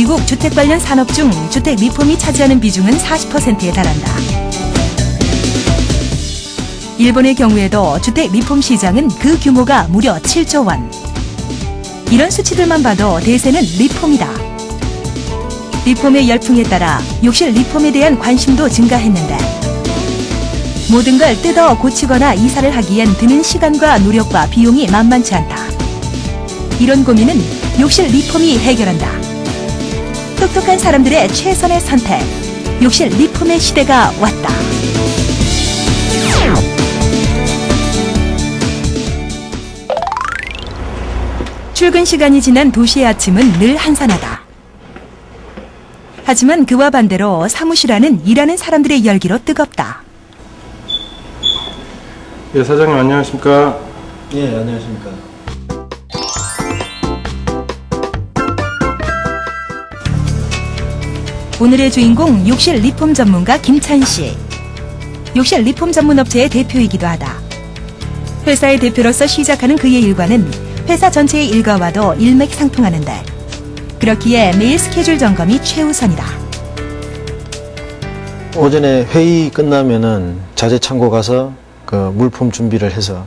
미국 주택 관련 산업 중 주택 리폼이 차지하는 비중은 40%에 달한다. 일본의 경우에도 주택 리폼 시장은 그 규모가 무려 7조 원. 이런 수치들만 봐도 대세는 리폼이다. 리폼의 열풍에 따라 욕실 리폼에 대한 관심도 증가했는데 모든 걸 뜯어 고치거나 이사를 하기엔 드는 시간과 노력과 비용이 만만치 않다. 이런 고민은 욕실 리폼이 해결한다. 똑똑한 사람들의 최선의 선택. 욕실 리폼의 시대가 왔다. 출근 시간이 지난 도시의 아침은 늘 한산하다. 하지만 그와 반대로 사무실 안은 일하는 사람들의 열기로 뜨겁다. 예, 사장님 안녕하십니까? 예, 안녕하십니까. 오늘의 주인공 욕실 리폼 전문가 김찬 씨. 욕실 리폼 전문 업체의 대표이기도 하다. 회사의 대표로서 시작하는 그의 일과는 회사 전체의 일과와도 일맥상통하는데 그렇기에 매일 스케줄 점검이 최우선이다. 오전에 회의 끝나면은 자재 창고 가서 그 물품 준비를 해서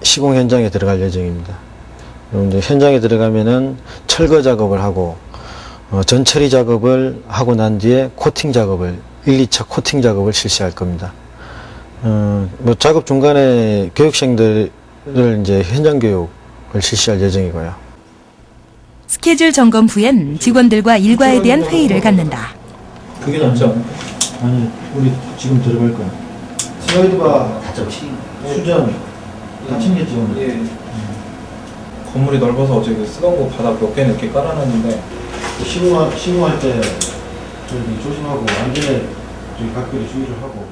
시공 현장에 들어갈 예정입니다. 그리고 이제 현장에 들어가면은 철거 작업을 하고 전처리 작업을 하고 난 뒤에 코팅 작업을 1, 2차 코팅 작업을 실시할 겁니다. 작업 중간에 교육생들을 이제 현장 교육을 실시할 예정이고요. 스케줄 점검 후엔 직원들과 일과에 대한 회의를 갖는다. 그게 낫지 않을까? 아니, 우리 지금 들어갈 거야. 슬라이드바 다 접시, 수전 다 챙겼지 오늘. 예. 건물이 넓어서 어제 쓰던 거 바닥 몇 개는 이렇게 깔아놨는데 시공할 때 저기 조심하고 안전에 저기 각별히 주의를 하고.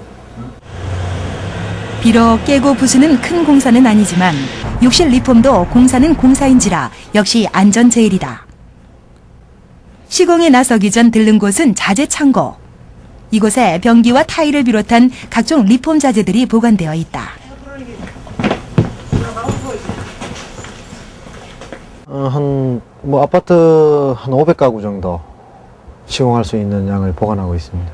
비록 깨고 부수는 큰 공사는 아니지만 욕실 리폼도 공사는 공사인지라 역시 안전 제일이다. 시공에 나서기 전 들른 곳은 자재 창고. 이곳에 변기와 타일을 비롯한 각종 리폼 자재들이 보관되어 있다. 아파트 한 500가구 정도 시공할 수 있는 양을 보관하고 있습니다.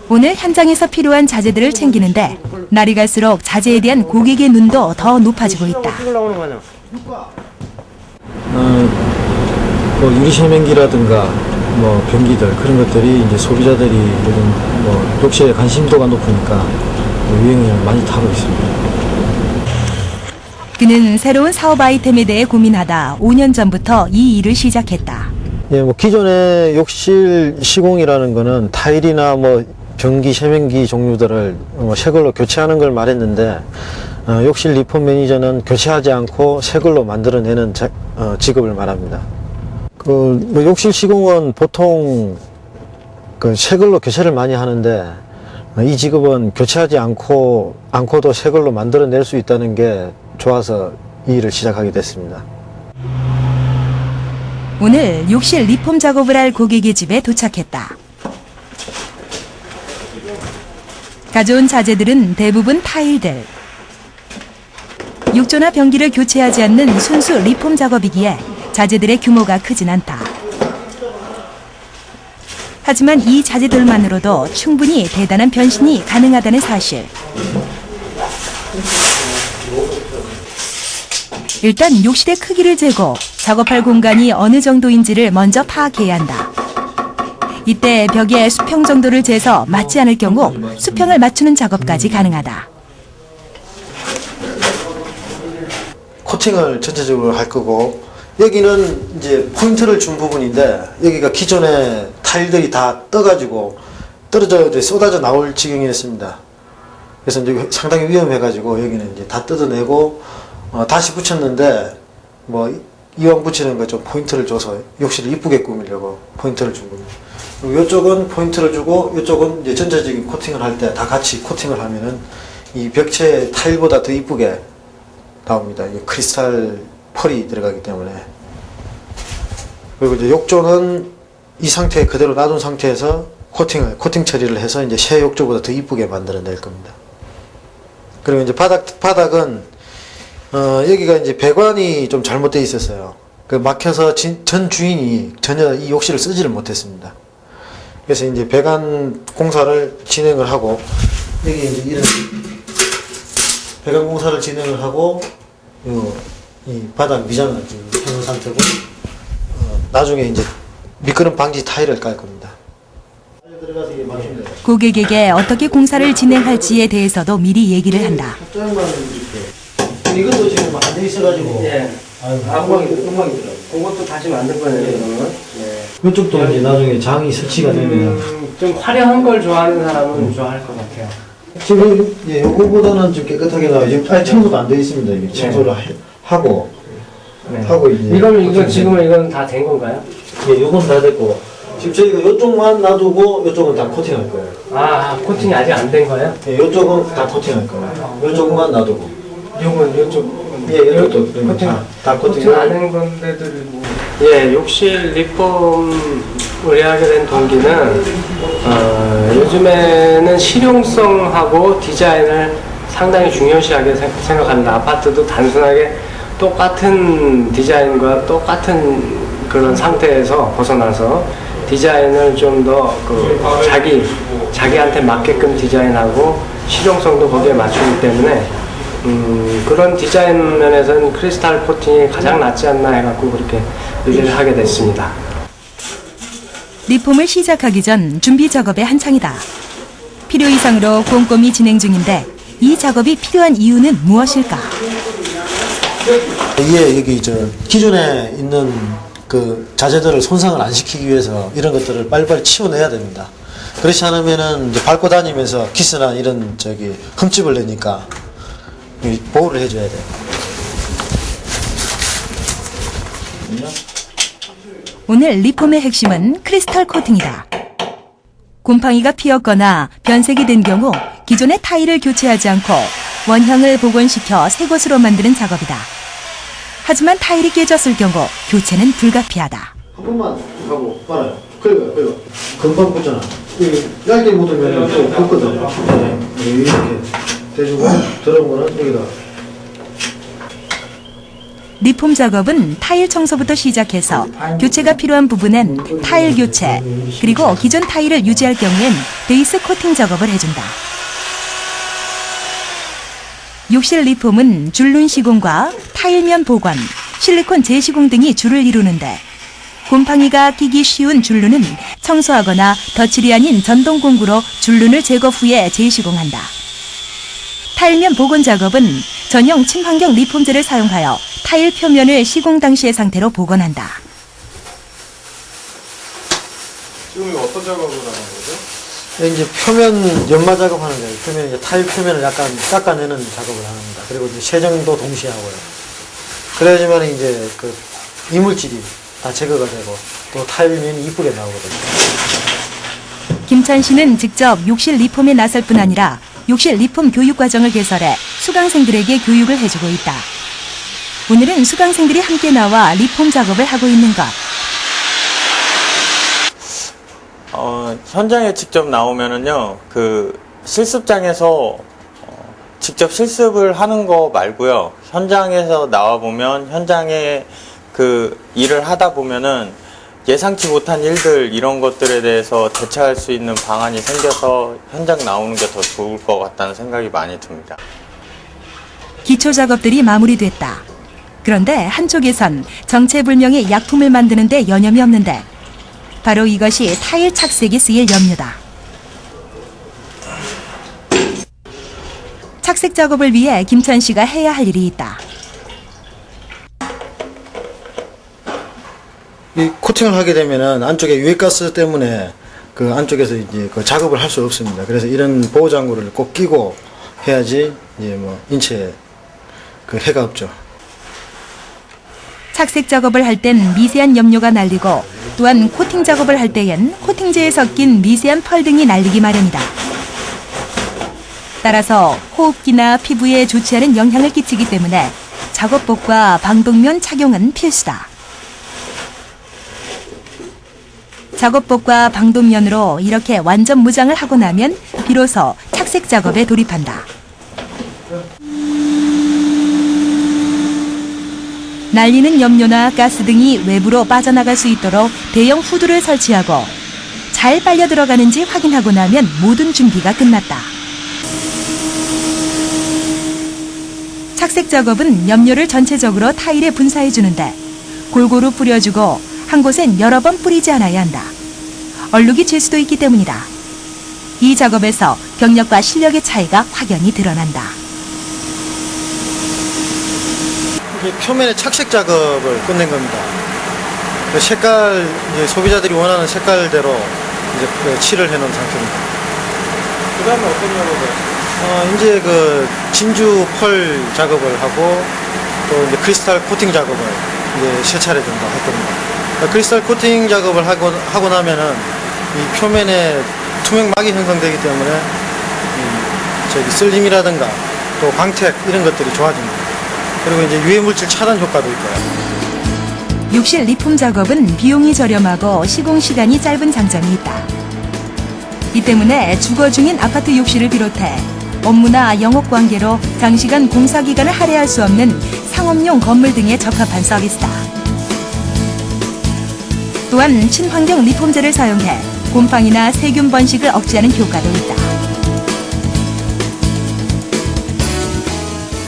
오늘 현장에서 필요한 자재들을 챙기는데 날이 갈수록 자재에 대한 고객의 눈도 더 높아지고 있다. 유리세면기라든가 변기들 그런 것들이 이제 소비자들이 요즘 욕실에 관심도가 높으니까 유행을 많이 타고 있습니다. 그는 새로운 사업 아이템에 대해 고민하다 5년 전부터 이 일을 시작했다. 예, 기존의 욕실 시공이라는 거는 타일이나 변기, 세면기 종류들을 새 걸로 교체하는 걸 말했는데 욕실 리폼 매니저는 교체하지 않고 새 걸로 만들어내는 직업을 말합니다. 욕실 시공은 보통 새 걸로 교체를 많이 하는데 이 직업은 교체하지 않고도 새 걸로 만들어낼 수 있다는 게 좋아서 이 일을 시작하게 됐습니다. 오늘 욕실 리폼 작업을 할 고객의 집에 도착했다. 가져온 자재들은 대부분 타일들. 욕조나 변기를 교체하지 않는 순수 리폼 작업이기에 자재들의 규모가 크진 않다. 하지만 이 자재들만으로도 충분히 대단한 변신이 가능하다는 사실. 일단 욕실의 크기를 재고 작업할 공간이 어느 정도인지를 먼저 파악해야 한다. 이때 벽에 수평 정도를 재서 맞지 않을 경우 수평을 맞추는 작업까지 가능하다. 코팅을 전체적으로 할 거고 여기는 이제 포인트를 준 부분인데 여기가 기존에 타일들이 다 떠가지고 떨어져 쏟아져 나올 지경이었습니다. 그래서 이제 상당히 위험해가지고 여기는 이제 다 뜯어내고 다시 붙였는데 이왕 붙이는 거 좀 포인트를 줘서 욕실을 이쁘게 꾸미려고 포인트를 준 겁니다. 그리고 이쪽은 포인트를 주고 이쪽은 이제 전체적인 코팅을 할 때 다 같이 코팅을 하면은 이 벽체 타일보다 더 이쁘게 나옵니다. 이 크리스탈 펄이 들어가기 때문에. 그리고 이제 욕조는 이 상태 그대로 놔둔 상태에서 코팅 처리를 해서 이제 새 욕조보다 더 이쁘게 만들어낼 겁니다. 그리고 이제 바닥은 여기가 이제 배관이 좀 잘못되어 있었어요. 그 막혀서 전 주인이 전혀 이 욕실을 쓰지를 못했습니다. 그래서 이제 배관 공사를 진행을 하고, 여기 이제 이런 배관 공사를 진행을 하고, 이 바닥 미장을 지금 해놓은 상태고, 나중에 이제 미끄럼 방지 타일을 깔 겁니다. 고객에게 어떻게 공사를 진행할지에 대해서도 미리 얘기를 한다. 이것도 지금 안 돼 있어가지고. 예. 엉망이더라고요. 그것도 다시 만들 거네요, 그러면. 예. 이쪽도 이제 나중에 장이 설치가 되면. 좀 화려한 걸 좋아하는 사람은 좋아할 것 같아요. 지금, 예, 요거보다는 좀 깨끗하게 나와요. 지금 아예 청소도 안 돼 있습니다. 이게 청소를 하고, 네. 하고 이제. 지금은 이건 다 된 건가요? 예, 요건 다 됐고. 지금 저희가 요쪽만 놔두고, 요쪽은 다 코팅할 거예요. 아, 코팅이 아직 안 된 거예요? 예, 요쪽은 다 코팅할 거예요. 요쪽만 놔두고. 요쪽. 예, 요쪽도 다 코팅 안 한 건데들 뭐. 예, 욕실 리폼을 하게 된 동기는, 요즘에는 실용성하고 디자인을 상당히 중요시하게 생각합니다. 아파트도 단순하게 똑같은 디자인과 똑같은 그런 상태에서 벗어나서 디자인을 좀 더 자기한테 맞게끔 디자인하고 실용성도 거기에 맞추기 때문에 그런 디자인 면에서는 크리스탈 코팅이 가장 낫지 않나 해갖고 그렇게 의뢰를 하게 됐습니다. 리폼을 시작하기 전 준비 작업에 한창이다. 필요 이상으로 꼼꼼히 진행 중인데 이 작업이 필요한 이유는 무엇일까? 이게 여기 기존에 있는 그 자재들을 손상을 안 시키기 위해서 이런 것들을 빨리빨리 치워내야 됩니다. 그렇지 않으면은 이제 밟고 다니면서 기스나 이런 흠집을 내니까 보호를 해줘야 돼요. 오늘 리폼의 핵심은 크리스탈 코팅이다. 곰팡이가 피었거나 변색이 된 경우 기존의 타일을 교체하지 않고 원형을 복원시켜 새 것으로 만드는 작업이다. 하지만 타일이 깨졌을 경우 교체는 불가피하다. 한 번만 하고 말아요. 긁어요. 금방 붙잖아. 얇게 묻으면 또 붙거든. 이렇게 대주고 들어온 거는 여기다. 리폼 작업은 타일 청소부터 시작해서 교체가 필요한 부분엔 타일 교체, 그리고 기존 타일을 유지할 경우엔 베이스 코팅 작업을 해준다. 욕실 리폼은 줄눈 시공과 타일면 보관, 실리콘 재시공 등이 주를 이루는데 곰팡이가 끼기 쉬운 줄눈은 청소하거나 덧칠이 아닌 전동 공구로 줄눈을 제거 후에 재시공한다. 타일면 복원 작업은 전용 친환경 리폼제를 사용하여 타일 표면을 시공 당시의 상태로 복원한다. 지금 이거 어떤 작업을 하는 거죠? 이제 표면 연마 작업하는 거예요. 이제 타일 표면을 약간 깎아내는 작업을 합니다. 그리고 이제 세정도 동시에 하고요. 그래야지만 이제 그 이물질이 다 제거가 되고 또 타일면이 이쁘게 나오거든요. 김찬 씨는 직접 욕실 리폼에 나설 뿐 아니라 욕실 리폼 교육 과정을 개설해 수강생들에게 교육을 해주고 있다. 오늘은 수강생들이 함께 나와 리폼 작업을 하고 있는 것. 현장에 직접 나오면은요, 그 실습장에서 직접 실습을 하는 거 말고요, 현장에서 나와보면 현장에 그 일을 하다 보면은 예상치 못한 일들 이런 것들에 대해서 대처할 수 있는 방안이 생겨서 현장 나오는 게 더 좋을 것 같다는 생각이 많이 듭니다. 기초 작업들이 마무리됐다. 그런데 한쪽에선 정체불명의 약품을 만드는데 여념이 없는데 바로 이것이 타일 착색에 쓰일 염료다. 착색 작업을 위해 김찬 씨가 해야 할 일이 있다. 이 코팅을 하게 되면은 안쪽에 유해가스 때문에 그 안쪽에서 이제 그 작업을 할 수 없습니다. 그래서 이런 보호 장구를 꼭 끼고 해야지 이제 뭐 인체에 그 해가 없죠. 착색 작업을 할 땐 미세한 염료가 날리고 또한 코팅 작업을 할 때엔 코팅제에 섞인 미세한 펄 등이 날리기 마련이다. 따라서 호흡기나 피부에 좋지 않은 영향을 끼치기 때문에 작업복과 방독면 착용은 필수다. 작업복과 방독면으로 이렇게 완전 무장을 하고 나면 비로소 착색 작업에 돌입한다. 날리는 염료나 가스 등이 외부로 빠져나갈 수 있도록 대형 후드를 설치하고 잘 빨려 들어가는지 확인하고 나면 모든 준비가 끝났다. 착색 작업은 염료를 전체적으로 타일에 분사해 주는데 골고루 뿌려주고 한 곳엔 여러 번 뿌리지 않아야 한다. 얼룩이 질 수도 있기 때문이다. 이 작업에서 경력과 실력의 차이가 확연히 드러난다. 이게 표면의 착색 작업을 끝낸 겁니다. 그 색깔, 이제 소비자들이 원하는 색깔대로 이제 칠을 해놓은 상태입니다. 그 다음에 어떤 작업을? 이제 그 진주 펄 작업을 하고 또 이제 크리스탈 코팅 작업을 이제 세 차례 정도 할 겁니다. 그러니까 크리스탈 코팅 작업을 하고 나면은 이 표면에 투명막이 형성되기 때문에 슬림이라든가 또 광택 이런 것들이 좋아집니다. 그리고 이제 유해물질 차단 효과도 있고요. 욕실 리폼 작업은 비용이 저렴하고 시공 시간이 짧은 장점이 있다. 이 때문에 주거 중인 아파트 욕실을 비롯해 업무나 영업 관계로 장시간 공사 기간을 할애할 수 없는 상업용 건물 등에 적합한 서비스다. 또한 친환경 리폼제를 사용해 곰팡이나 세균 번식을 억제하는 효과도 있다.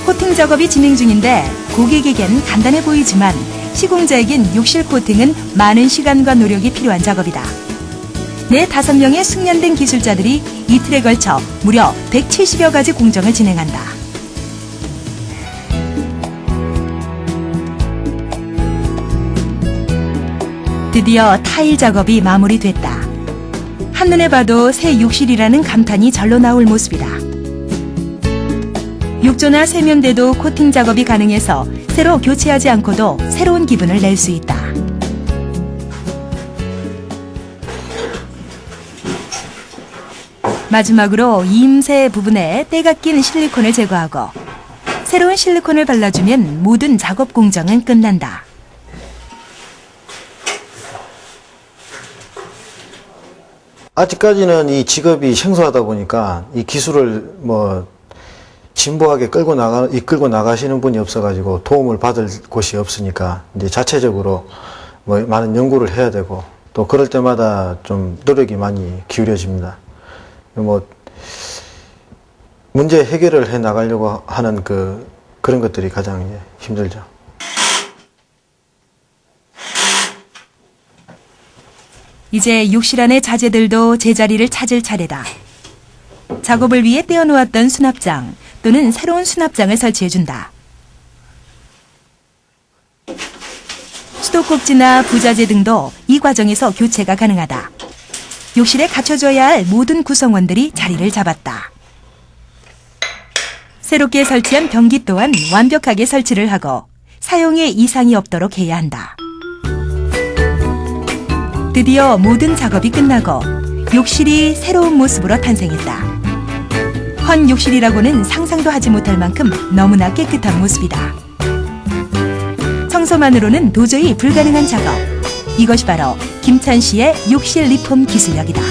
코팅 작업이 진행 중인데 고객에겐 간단해 보이지만 시공자에겐 욕실 코팅은 많은 시간과 노력이 필요한 작업이다. 5명의 숙련된 기술자들이 이틀에 걸쳐 무려 170여 가지 공정을 진행한다. 드디어 타일 작업이 마무리됐다. 한눈에 봐도 새 욕실이라는 감탄이 절로 나올 모습이다. 욕조나 세면대도 코팅 작업이 가능해서 새로 교체하지 않고도 새로운 기분을 낼 수 있다. 마지막으로 이음새 부분에 때가 낀 실리콘을 제거하고 새로운 실리콘을 발라주면 모든 작업 공정은 끝난다. 아직까지는 이 직업이 생소하다 보니까 이 기술을 진보하게 이끌고 나가시는 분이 없어가지고 도움을 받을 곳이 없으니까 이제 자체적으로 많은 연구를 해야 되고 또 그럴 때마다 좀 노력이 많이 기울여집니다. 문제 해결을 해 나가려고 하는 그런 것들이 가장 이제 힘들죠. 이제 욕실 안의 자재들도 제자리를 찾을 차례다. 작업을 위해 떼어놓았던 수납장 또는 새로운 수납장을 설치해준다. 수도꼭지나 부자재 등도 이 과정에서 교체가 가능하다. 욕실에 갖춰줘야 할 모든 구성원들이 자리를 잡았다. 새롭게 설치한 변기 또한 완벽하게 설치를 하고 사용에 이상이 없도록 해야 한다. 드디어 모든 작업이 끝나고 욕실이 새로운 모습으로 탄생했다. 헌 욕실이라고는 상상도 하지 못할 만큼 너무나 깨끗한 모습이다. 청소만으로는 도저히 불가능한 작업. 이것이 바로 김찬 씨의 욕실 리폼 기술력이다.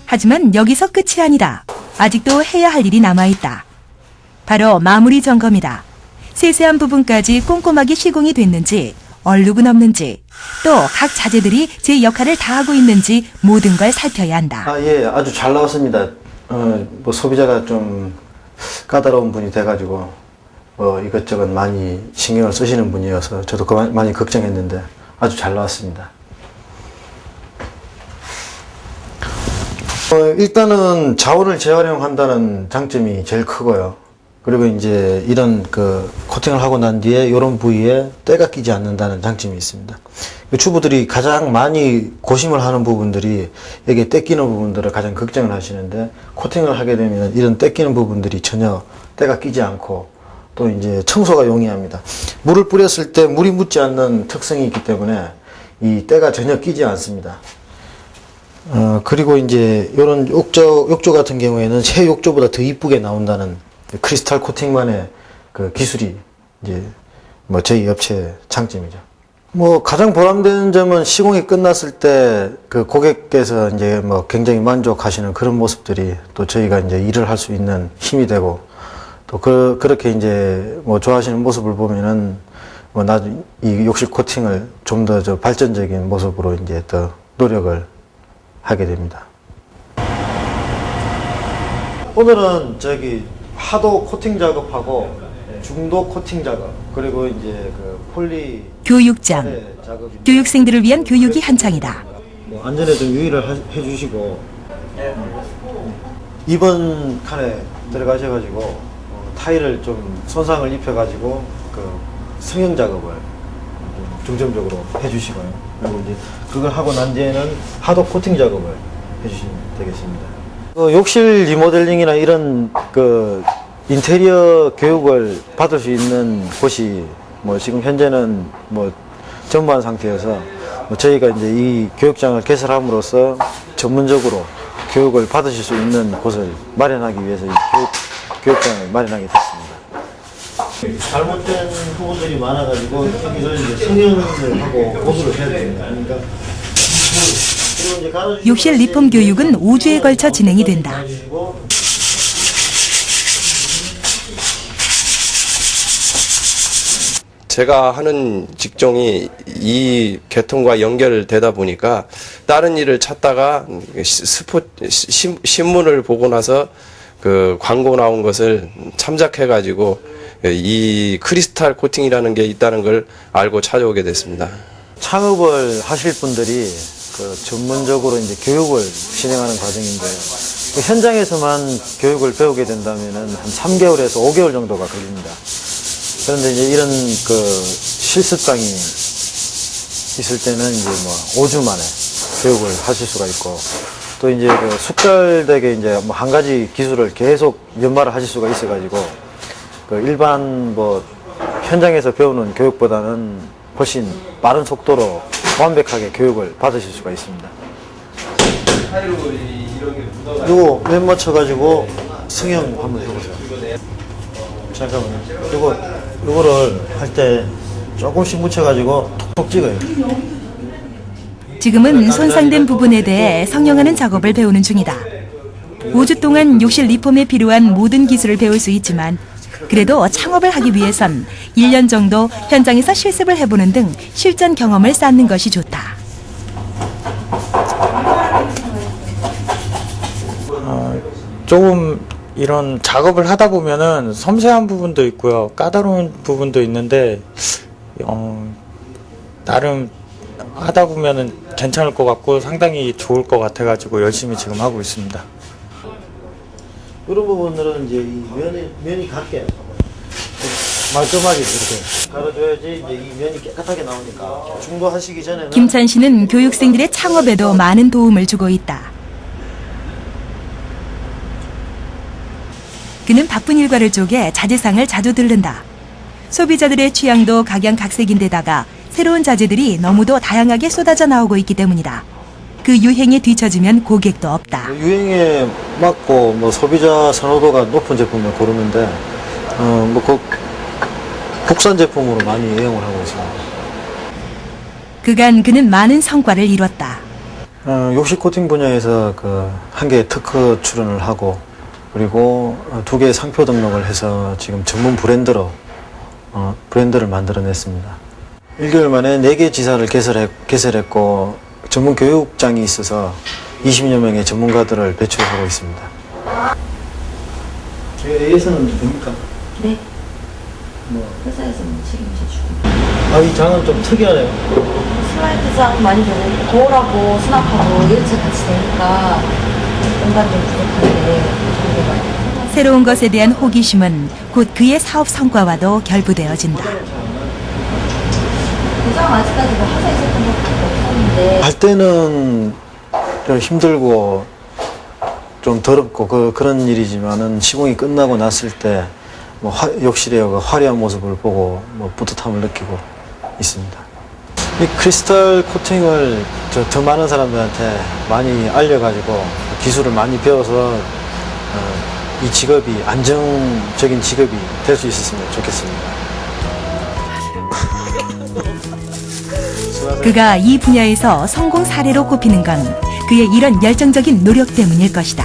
하지만 여기서 끝이 아니다. 아직도 해야 할 일이 남아있다. 바로 마무리 점검이다. 세세한 부분까지 꼼꼼하게 시공이 됐는지, 얼룩은 없는지, 또 각 자재들이 제 역할을 다하고 있는지 모든 걸 살펴야 한다. 예, 아주 잘 나왔습니다. 소비자가 좀 까다로운 분이 돼가지고 이것저것 많이 신경을 쓰시는 분이어서 저도 많이 걱정했는데 아주 잘 나왔습니다. 일단은 자원을 재활용한다는 장점이 제일 크고요. 그리고 이제 이런 코팅을 하고 난 뒤에 이런 부위에 때가 끼지 않는다는 장점이 있습니다. 주부들이 가장 많이 고심을 하는 부분들이 여기에 때 끼는 부분들을 가장 걱정을 하시는데 코팅을 하게 되면 이런 때 끼는 부분들이 전혀 때가 끼지 않고 또 이제 청소가 용이합니다. 물을 뿌렸을 때 물이 묻지 않는 특성이 있기 때문에 이 때가 전혀 끼지 않습니다. 그리고 이제 이런 욕조 같은 경우에는 새 욕조보다 더 이쁘게 나온다는 크리스탈 코팅만의 기술이 이제 저희 업체의 장점이죠. 뭐 가장 보람되는 점은 시공이 끝났을 때 그 고객께서 이제 뭐 굉장히 만족하시는 그런 모습들이 또 저희가 이제 일을 할 수 있는 힘이 되고 또 그렇게 이제 뭐 좋아하시는 모습을 보면은 뭐 나중에 이 욕실 코팅을 좀 더 저 발전적인 모습으로 이제 더 노력을 하게 됩니다. 오늘은 저기 하도 코팅 작업하고 중도 코팅 작업 그리고 이제 그 폴리 교육장. 작업이 교육생들을 위한 교육이 한창이다. 뭐 안전에 좀 유의를 해주시고 이번 칸에 들어가셔가지고 타일을 좀 손상을 입혀가지고 그 성형 작업을 좀 중점적으로 해주시고요. 그리고 이제 그걸 하고 난 뒤에는 하도 코팅 작업을 해주시면 되겠습니다. 욕실 리모델링이나 이런 그 인테리어 교육을 받을 수 있는 곳이 뭐 지금 현재는 뭐 전무한 상태여서 뭐 저희가 이제 이 교육장을 개설함으로써 전문적으로 교육을 받으실 수 있는 곳을 마련하기 위해서 이 교육장을 마련하게 됐습니다. 잘못된 부분들이 많아가지고 이걸 이제 성형을 하고 보수를 해야 됩니다. 그러니까 욕실 리폼 교육은 5주에 걸쳐 진행이 된다. 제가 하는 직종이 이 계통과 연결되다 보니까 다른 일을 찾다가 신문을 보고 나서 그 광고 나온 것을 참작해가지고 이 크리스탈 코팅이라는 게 있다는 걸 알고 찾아오게 됐습니다. 창업을 하실 분들이 그 전문적으로 이제 교육을 진행하는 과정인데 그 현장에서만 교육을 배우게 된다면은 한 3개월에서 5개월 정도가 걸립니다. 그런데 이제 이런 그 실습장이 있을 때는 이제 뭐 5주 만에 교육을 하실 수가 있고 또 이제 그 숙달되게 이제 뭐 한 가지 기술을 계속 연마를 하실 수가 있어가지고 그 일반 뭐 현장에서 배우는 교육보다는 훨씬 빠른 속도로 완벽하게 교육을 받으실 수가 있습니다. 이거 맨 맞춰가지고 성형 한번 해보세요. 잠깐만요. 이거를 할 때 조금씩 묻혀가지고 톡톡 찍어요. 지금은 손상된 부분에 대해 성형하는 작업을 배우는 중이다. 5주 동안 욕실 리폼에 필요한 모든 기술을 배울 수 있지만 그래도 창업을 하기 위해선 1년 정도 현장에서 실습을 해보는 등 실전 경험을 쌓는 것이 좋다. 조금 이런 작업을 하다 보면은 섬세한 부분도 있고요, 까다로운 부분도 있는데 나름 하다 보면은 괜찮을 것 같고 상당히 좋을 것 같아가지고 열심히 지금 하고 있습니다. 이런 부분들은 이제 이 면이 같게 말끔하게 이렇게 갈아줘야지 이제 이 면이 깨끗하게 나오니까 중도하시기 전에는 김찬 씨는 교육생들의 창업에도 많은 도움을 주고 있다. 그는 바쁜 일과를 쪼개 자재상을 자주 들른다. 소비자들의 취향도 각양각색인데다가 새로운 자재들이 너무도 다양하게 쏟아져 나오고 있기 때문이다. 그 유행에 뒤처지면 고객도 없다. 유행에 맞고 뭐 소비자 선호도가 높은 제품을 고르는데 그 국산 제품으로 많이 애용을 하고 있습니다. 그간 그는 많은 성과를 이뤘다. 욕실 코팅 분야에서 그 한 개의 특허 출원을 하고 그리고 2개의 상표 등록을 해서 지금 전문 브랜드로 브랜드를 만들어냈습니다. 1개월 만에 4개 지사를 개설했고 전문 교육장이 있어서 20여 명의 전문가들을 배출하고 있습니다. AS는 됩니까? 네. 뭐. 회사에서 책임져 주고. 이 장은 좀 특이하네요. 슬라이드장 많이 되고 거울하고 수납하고 일체 같이 되니까 공간 좀 부족한데 새로운 것에 대한 호기심은 곧 그의 사업 성과와도 결부되어진다. 고장 아직까지 뭐 하자 있었던 것밖에 없었는데 할 때는 좀 힘들고 좀 더럽고 그런 일이지만은 시공이 끝나고 났을 때 뭐 욕실의 그 화려한 모습을 보고 뭐 뿌듯함을 느끼고 있습니다. 이 크리스탈 코팅을 더 많은 사람들한테 많이 알려가지고 기술을 많이 배워서 이 직업이 안정적인 직업이 될 수 있었으면 좋겠습니다. 그가 이 분야에서 성공 사례로 꼽히는 건 그의 이런 열정적인 노력 때문일 것이다.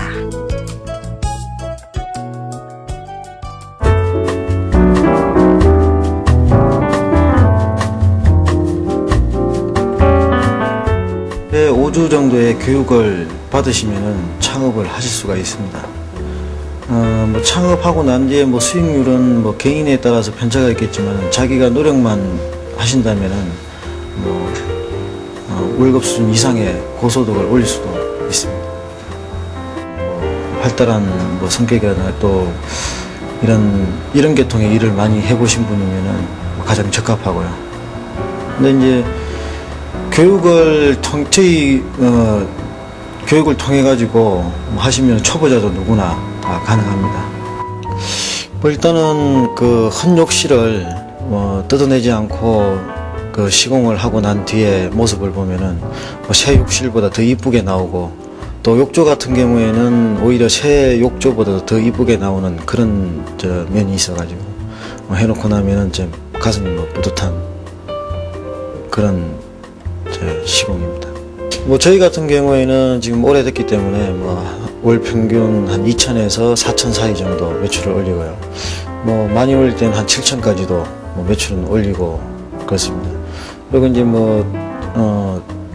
네, 5주 정도의 교육을 받으시면 창업을 하실 수가 있습니다. 뭐 창업하고 난 뒤에 뭐 수익률은 뭐 개인에 따라서 편차가 있겠지만 자기가 노력만 하신다면은 뭐 월급 수준 이상의 고소득을 올릴 수도 있습니다. 활달한 뭐 성격이나 또 이런 계통의 일을 많이 해보신 분이면은 가장 적합하고요. 근데 이제 교육을 통해 가지고 하시면 초보자도 누구나 다 가능합니다. 뭐 일단은 그 한 욕실을 뜯어내지 않고 그 시공을 하고 난 뒤에 모습을 보면은 새 욕실보다 더 이쁘게 나오고, 또 욕조 같은 경우에는 오히려 새 욕조보다 더 이쁘게 나오는 그런 면이 있어가지고 해놓고 나면은 좀 가슴이 뿌듯한 그런 시공입니다. 뭐 저희 같은 경우에는 지금 오래됐기 때문에 월 평균 한 2,000에서 4,000 사이 정도 매출을 올리고요. 많이 올릴 때는 한 7,000까지도 매출은 올리고 그렇습니다. 그리고 이제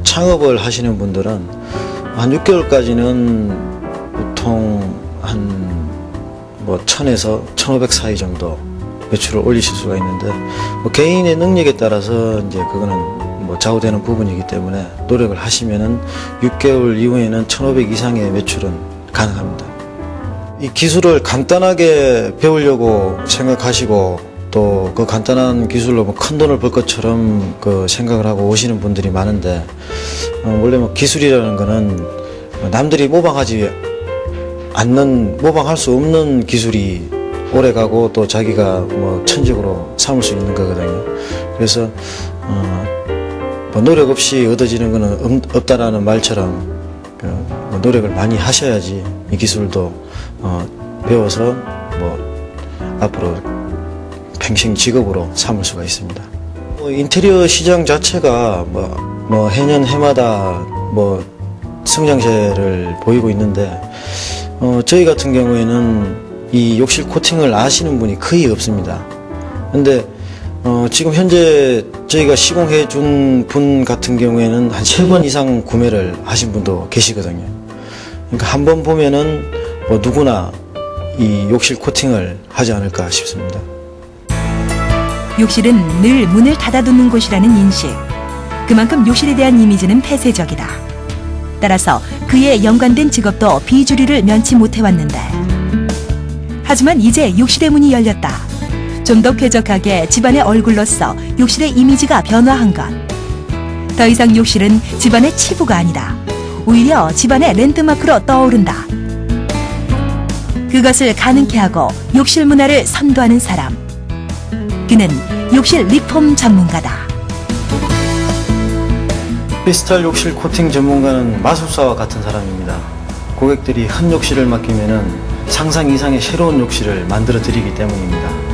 창업을 하시는 분들은 한 6개월까지는 보통 한 1,000에서 1,500 사이 정도 매출을 올리실 수가 있는데, 개인의 능력에 따라서 이제 그거는 좌우되는 부분이기 때문에 노력을 하시면은 6개월 이후에는 1,500 이상의 매출은 가능합니다. 이 기술을 간단하게 배우려고 생각하시고 또 그 간단한 기술로 큰 돈을 벌 것처럼 생각을 하고 오시는 분들이 많은데, 원래 기술이라는 거는 남들이 모방할 수 없는 기술이 오래가고 또 자기가 천직으로 삼을 수 있는 거거든요. 그래서 노력 없이 얻어지는 것은 없다라는 말처럼 노력을 많이 하셔야지 이 기술도 배워서 앞으로 평생 직업으로 삼을 수가 있습니다. 인테리어 시장 자체가 해년 해마다 성장세를 보이고 있는데, 저희 같은 경우에는 이 욕실 코팅을 아시는 분이 거의 없습니다. 근데 지금 현재 저희가 시공해 준 분 같은 경우에는 한 3번 이상 구매를 하신 분도 계시거든요. 그러니까 한 번 보면은 누구나 이 욕실 코팅을 하지 않을까 싶습니다. 욕실은 늘 문을 닫아두는 곳이라는 인식. 그만큼 욕실에 대한 이미지는 폐쇄적이다. 따라서 그에 연관된 직업도 비주류를 면치 못해왔는데, 하지만 이제 욕실의 문이 열렸다. 좀 더 쾌적하게 집안의 얼굴로서 욕실의 이미지가 변화한 것. 더 이상 욕실은 집안의 치부가 아니다. 오히려 집안의 랜드마크로 떠오른다. 그것을 가능케 하고 욕실 문화를 선도하는 사람. 그는 욕실 리폼 전문가다. 크리스탈 욕실 코팅 전문가는 마술사와 같은 사람입니다. 고객들이 한 욕실을 맡기면은 상상 이상의 새로운 욕실을 만들어 드리기 때문입니다.